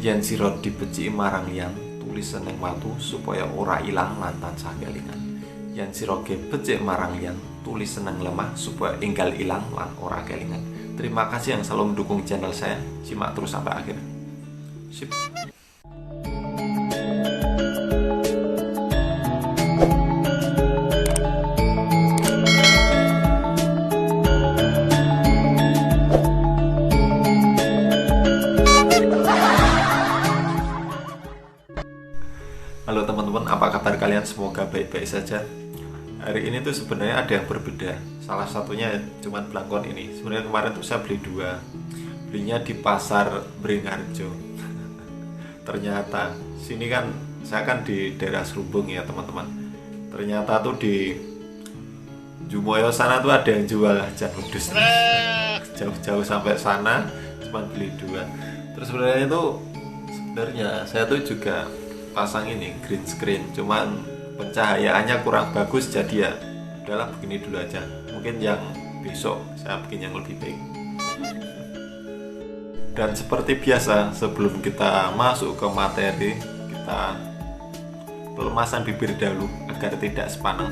Yen sira dibeciki marang liyan, tulis ning watu supaya ora ilang lan tansah kelingan. Yen sira ge becik marang liyan, tulis ning lemah supaya enggal ilang lan ora kelingan. Terima kasih yang selalu mendukung channel saya. Simak terus sampai akhir. Sip. Halo teman-teman, apa kabar kalian? Semoga baik-baik saja. Hari ini tuh sebenarnya ada yang berbeda. Salah satunya cuman belangkon ini. Sebenarnya kemarin tuh saya beli dua. Belinya di pasar Beringharjo. Ternyata sini kan saya kan di daerah Serubung ya teman-teman. Ternyata tuh di Jumoyo sana tuh ada yang jual jan wedhus. Jauh-jauh sampai sana cuman beli dua. Terus sebenarnya saya tuh juga pasang ini green screen, cuman pencahayaannya kurang bagus, jadi ya udahlah begini dulu aja. Mungkin yang besok saya bikin yang lebih baik. Dan seperti biasa, sebelum kita masuk ke materi, kita pelemasan bibir dahulu agar tidak sepaneng.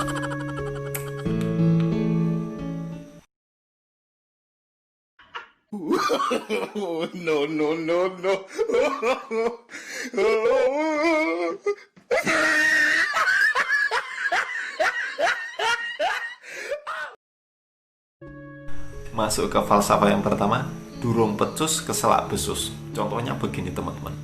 No, no, no, no. Masuk ke falsafah yang pertama, durung pecus keselak besus. Contohnya begini teman-teman.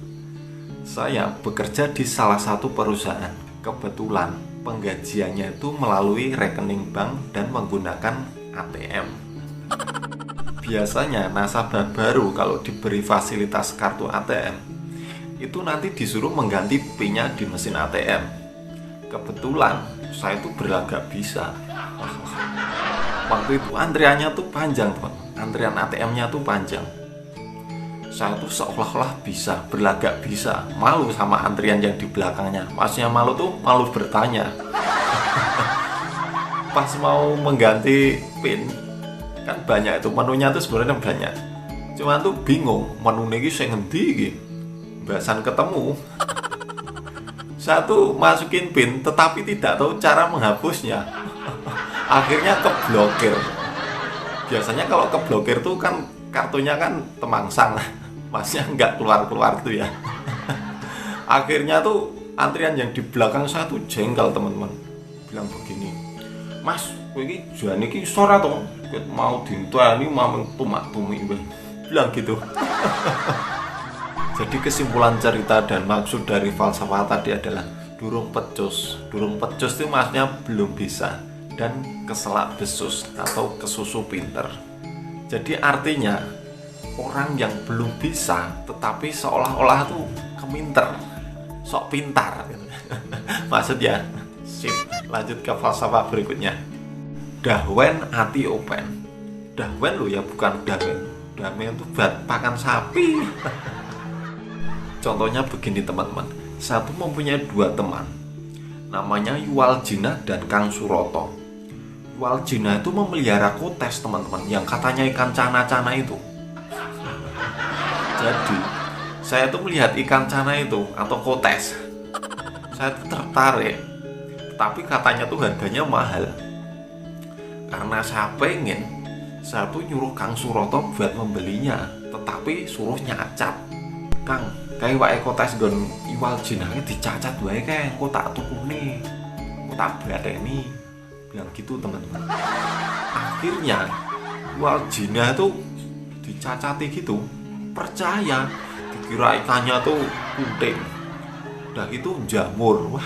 Saya bekerja di salah satu perusahaan. Kebetulan penggajiannya itu melalui rekening bank dan menggunakan ATM. Biasanya nasabah baru kalau diberi fasilitas kartu ATM itu nanti disuruh mengganti PIN-nya di mesin ATM. Kebetulan saya itu berlagak bisa. Waktu itu antriannya tuh panjang teman. Antrian ATM-nya tuh panjang. Saya tuh seolah-olah bisa, berlagak bisa. Malu sama antrian yang di belakangnya. Maksudnya malu tuh malu bertanya. Pas mau mengganti PIN, kan banyak itu menunya tuh sebenarnya banyak. Cuman tuh bingung menu ini sing ngendi iki. Bahasan ketemu. Saya tuh masukin PIN tetapi tidak tahu cara menghapusnya. Akhirnya keblokir. Biasanya kalau keblokir tuh kan kartunya kan temangsang. Masnya nggak keluar-keluar gitu ya. Akhirnya tuh antrian yang di belakang saya tuh jengkel teman-teman. Bilang begini, "Mas, kowe iki jane iki sora to? Mau dinteni mau tumak-tumi." Bilang gitu. Jadi kesimpulan cerita dan maksud dari falsafah tadi adalah durung pecus. Durung pecus itu maksudnya belum bisa, dan keselak besus atau kesusu pinter. Jadi artinya orang yang belum bisa tetapi seolah-olah tuh keminter, sok pintar gitu. Maksudnya sip. Lanjut ke falsafah berikutnya. Dahwen ati open. Dahwen lo ya, bukan damen. Damen itu buat pakan sapi. Contohnya begini teman-teman. Saya tuh mempunyai dua teman. Namanya Yuwaljina dan Kang Suroto. Yuwaljina itu memelihara kotes teman-teman, yang katanya ikan cana-cana itu. Jadi saya tuh melihat ikan cana itu atau kotes, saya tuh tertarik. Tapi katanya tuh harganya mahal. Karena saya pengen, saya tuh nyuruh Kang Suroto buat membelinya, tetapi suruh nyacat. "Kang, kayak wae kotes gon Yuwaljina dicacat wae kae, engko tak tukune, engko tak badeni." Bilang gitu teman-teman. Akhirnya Yuwaljina tuh dicacati gitu, percaya, dikira ikannya tuh kunting, udah gitu jamur.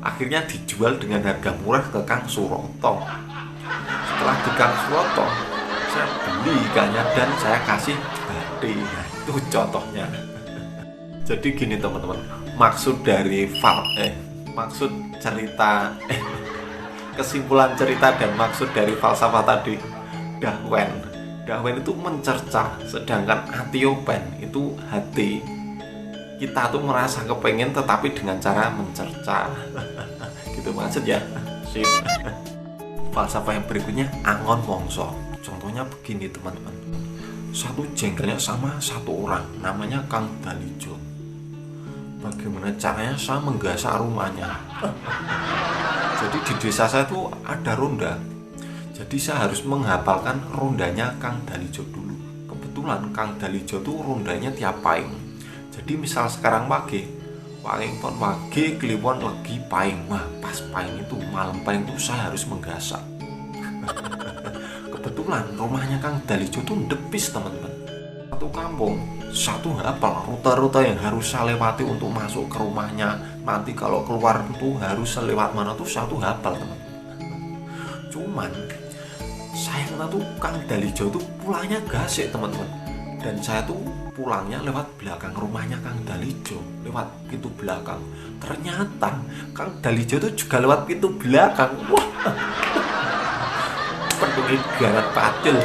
Akhirnya dijual dengan harga murah ke Kang Suroto. Setelah di Kang Suroto, saya beli ikannya dan saya kasih bati. Nah, itu contohnya. Jadi gini teman-teman, maksud dari maksud cerita kesimpulan cerita dan maksud dari falsafah tadi, Dahwen itu mencerca, sedangkan atiopen itu hati. Kita tuh merasa kepengen tetapi dengan cara mencerca. Gitu maksudnya. Sip. Falsafah yang berikutnya, angon mongso. Contohnya begini teman-teman. satu jengkelnya sama satu orang, namanya Kang Dalijo. Bagaimana caranya saya menggasak rumahnya? Jadi di desa saya tuh ada ronda. Jadi saya harus menghafalkan rondanya Kang Dalijo dulu. Kebetulan Kang Dalijo tuh rondanya tiap paing. Jadi misal sekarang pagi, paling ton pagi kliwon lagi paing. Wah, pas paing itu malam paing itu saya harus menggasak. Kebetulan rumahnya Kang Dalijo tuh depis teman-teman. Satu kampung, satu hafal rute-rute yang harus saya lewati untuk masuk ke rumahnya. Nanti kalau keluar tuh harus lewat mana tuh satu hafal teman. Cuman sayangnya tuh Kang Dalijo tuh pulangnya gasik teman-teman. Dan saya tuh pulangnya lewat belakang rumahnya Kang Dalijo, lewat pintu belakang. Ternyata Kang Dalijo tuh juga lewat pintu belakang. Wah, penuh garan patil.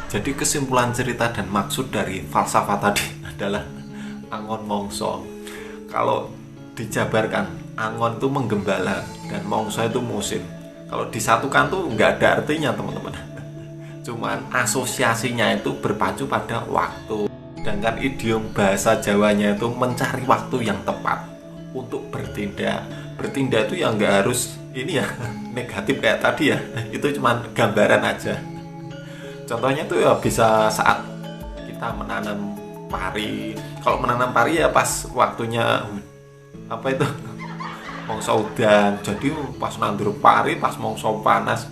Jadi kesimpulan cerita dan maksud dari falsafah tadi adalah angon mongso. Kalau dijabarkan, angon itu menggembala dan mongso itu musim. Kalau disatukan tuh nggak ada artinya teman-teman. Cuman asosiasinya itu berpacu pada waktu. Sedangkan idiom bahasa Jawanya itu mencari waktu yang tepat untuk bertindak. Bertindak itu yang nggak harus ini ya negatif kayak tadi ya. Itu cuman gambaran aja. Contohnya tuh ya bisa saat kita menanam pari. Kalau menanam pari ya pas waktunya apa itu mongso udan. Jadi pas nandur pari pas mongso panas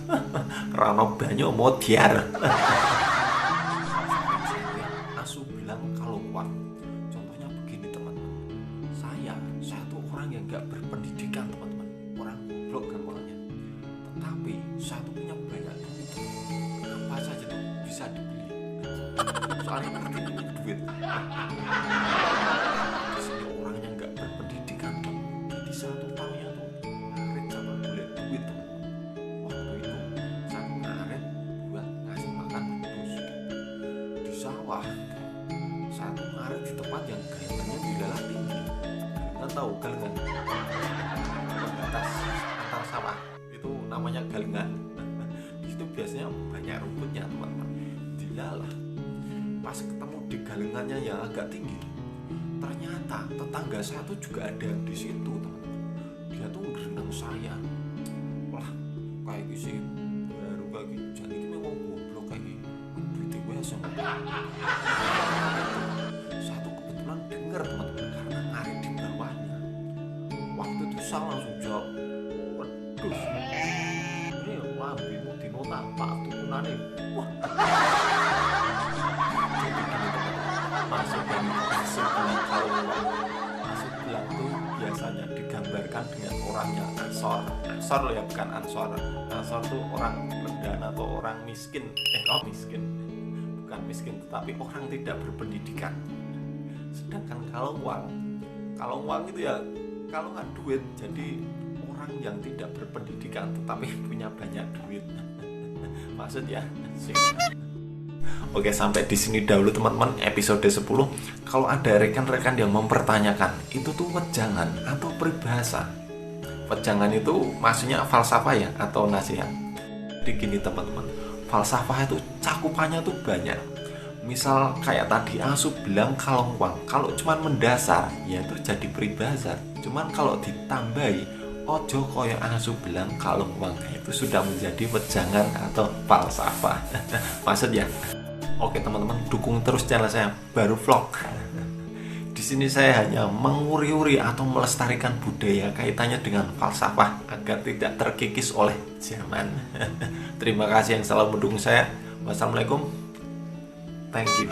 rano banyu modiar. Asu bilang kalau kuat. Contohnya begini teman-teman. Saya tuh orang yang nggak berpendidikan teman-teman. Orang goblok kan orangnya. Tetapi saya tuh punya banyak duit. Apa saja tuh bisa dibeli. Soalnya ngerti ini duit. Di sini orangnya nggak berpendidikan. Jadi satu tahunnya tuh ngarit sama boleh duit tuh. Waktu itu saya ngarit buat ngasih makan wedus di sawah. Saya tuh ngarit di tempat yang galengannya dilalah tinggi. Kalian tahu galengan? Pembatas antar sawah itu namanya galengan. Di situ biasanya banyak rumputnya teman-teman. Dilalah. Pas ketemu di galengannya yang agak tinggi, ternyata tetangga saya tuh juga ada di situ teman-teman. Dia tuh berenang saya. Wah, kayak gitu sih baru kayak gitu. Jadi ini memang goblok kayak gitu. Duitnya gue sama. Saya tuh kebetulan dengar teman-teman karena ngarit di bawahnya. Waktu itu saya langsung jawab, waduh, ini lambimu dinota pak turunane. Wah. Masuk bilang kalau masuk bilang tuh biasanya digambarkan dengan orangnya ansor loh ya, bukan ansor tuh orang rendahan atau orang miskin miskin bukan miskin tetapi orang tidak berpendidikan. Sedangkan kalau uang itu ya kalau nggak duit, jadi orang yang tidak berpendidikan tetapi punya banyak duit. Maksudnya sih. Oke, sampai di sini dahulu teman-teman episode 10. Kalau ada rekan-rekan yang mempertanyakan itu tuh wejangan atau peribahasa. Wejangan itu maksudnya falsafah ya atau nasihat. Jadi gini teman-teman, falsafah itu cakupannya tuh banyak. Misal kayak tadi Asu bilang kalau uang, kalau cuman mendasar ya itu jadi peribahasa. Cuman kalau ditambahi ojo koyo Asu bilang kalau uang, itu sudah menjadi wejangan atau falsafah. Maksudnya. Oke teman-teman, dukung terus channel saya Baru Vlog. Di sini saya hanya menguri-uri atau melestarikan budaya kaitannya dengan falsafah agar tidak terkikis oleh zaman. Terima kasih yang selalu mendukung saya. Wassalamualaikum. Thank you.